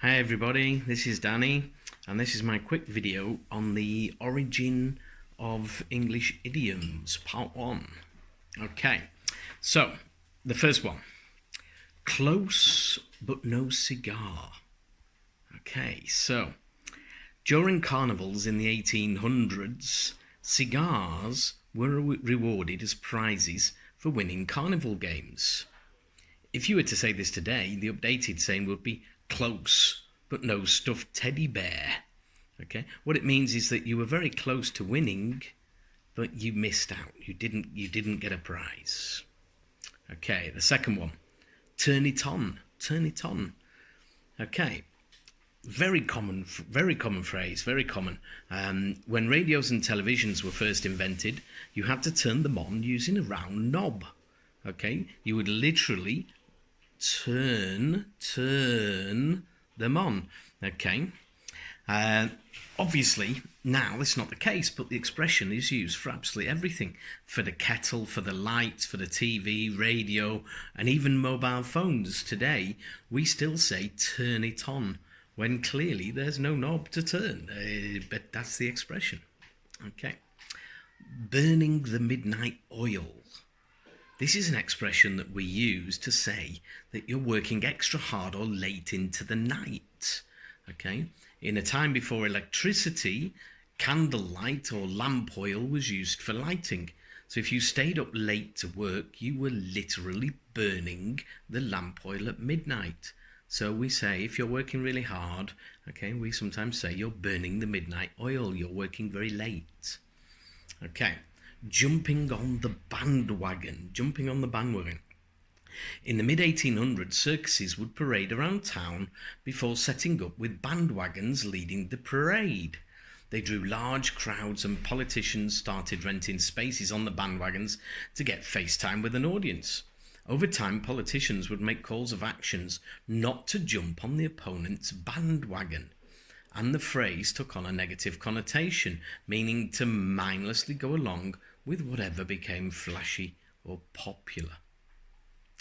Hi everybody, this is Danny, and this is my quick video on the origin of English idioms, part 1. Okay, so the first one, close but no cigar. Okay, so during carnivals in the 1800s, cigars were rewarded as prizes for winning carnival games. If you were to say this today, the updated saying would be close but no stuffed teddy bear. Okay, what it means is that you were very close to winning, but you missed out. You didn't get a prize. Okay, the second one, turn it on. Turn it on. Okay, very common phrase, very common. When radios and televisions were first invented, you had to turn them on using a round knob. Okay, you would literally turn them on. Okay, obviously now this is not the case, but the expression is used for absolutely everything, for the kettle, for the lights, for the TV, radio, and even mobile phones. Today we still say turn it on when clearly there's no knob to turn, but that's the expression. Okay, burning the midnight oil. This is an expression that we use to say that you're working extra hard or late into the night. Okay? In a time before electricity, candlelight or lamp oil was used for lighting. So if you stayed up late to work, you were literally burning the lamp oil at midnight. So we say if you're working really hard, okay, we sometimes say you're burning the midnight oil, you're working very late. Okay. Jumping on the bandwagon. In the mid-1800s, circuses would parade around town before setting up with bandwagons leading the parade. They drew large crowds and politicians started renting spaces on the bandwagons to get FaceTime with an audience. Over time, politicians would make calls of actions not to jump on the opponent's bandwagon. And the phrase took on a negative connotation, meaning to mindlessly go along with whatever became flashy or popular.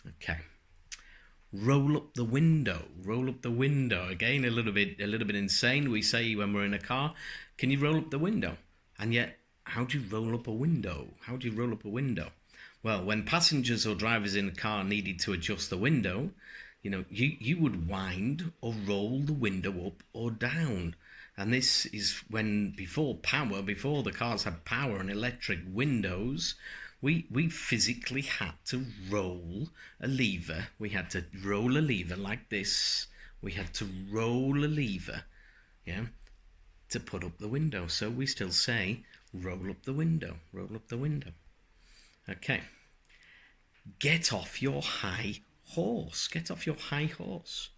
Okay. Roll up the window. Roll up the window. Again, a little bit insane. We say when we're in a car, can you roll up the window? And yet, how do you roll up a window? How do you roll up a window? Well, when passengers or drivers in a car needed to adjust the window, you would wind or roll the window up or down. And this is when before the cars had power and electric windows, we physically had to roll a lever. We had to roll a lever like this. We had to roll a lever, to put up the window. So we still say, roll up the window, roll up the window. Okay. Get off your high horse. Get off your high horse.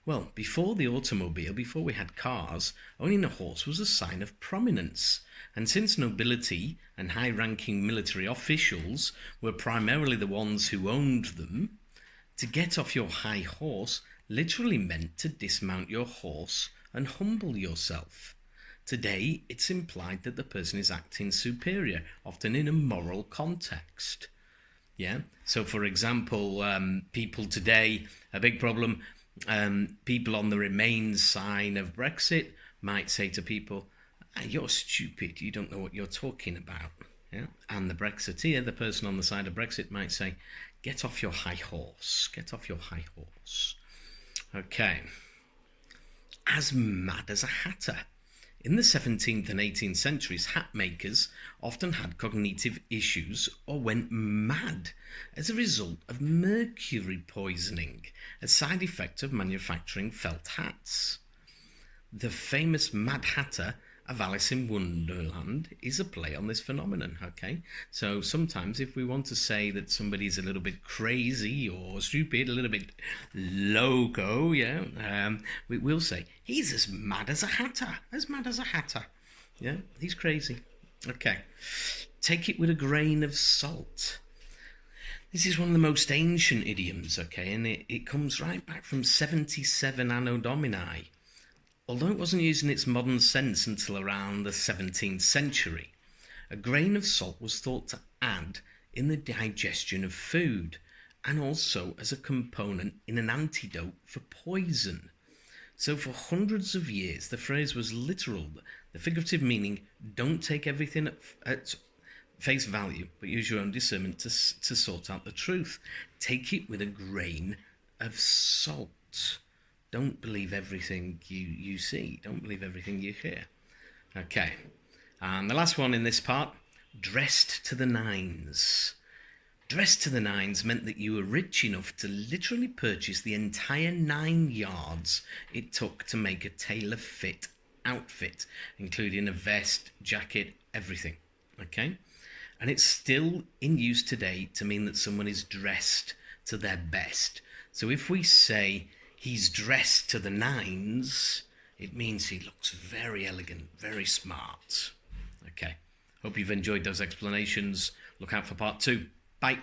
Well, before the automobile, before we had cars, owning a horse was a sign of prominence. And since nobility and high-ranking military officials were primarily the ones who owned them, to get off your high horse literally meant to dismount your horse and humble yourself. Today, it's implied that the person is acting superior, often in a moral context. Yeah. So, for example, people today, a big problem, people on the Remain sign of Brexit might say to people, you're stupid, you don't know what you're talking about. Yeah? And the Brexiteer, the person on the side of Brexit, might say, get off your high horse, get off your high horse. Okay. As mad as a hatter. In the 17th and 18th centuries, hat makers often had cognitive issues or went mad as a result of mercury poisoning, a side effect of manufacturing felt hats. The famous Mad Hatter of Alice in Wonderland is a play on this phenomenon, okay? So sometimes if we want to say that somebody's a little bit crazy or stupid, a little bit loco, we'll say, he's as mad as a hatter, Yeah, he's crazy. Okay. Take it with a grain of salt. This is one of the most ancient idioms, okay, and it comes right back from 77 Anno Domini. Although it wasn't used in its modern sense until around the 17th century, a grain of salt was thought to add in the digestion of food and also as a component in an antidote for poison. So for hundreds of years, the phrase was literal. The figurative meaning, don't take everything at face value, but use your own discernment to sort out the truth. Take it with a grain of salt. Don't believe everything you see. Don't believe everything you hear. Okay. And the last one in this part, dressed to the nines. Dressed to the nines meant that you were rich enough to literally purchase the entire 9 yards it took to make a tailor-fit outfit, including a vest, jacket, everything. Okay? And it's still in use today to mean that someone is dressed to their best. So if we say he's dressed to the nines, it means he looks very elegant, very smart. Okay. Hope you've enjoyed those explanations. Look out for part 2. Bye.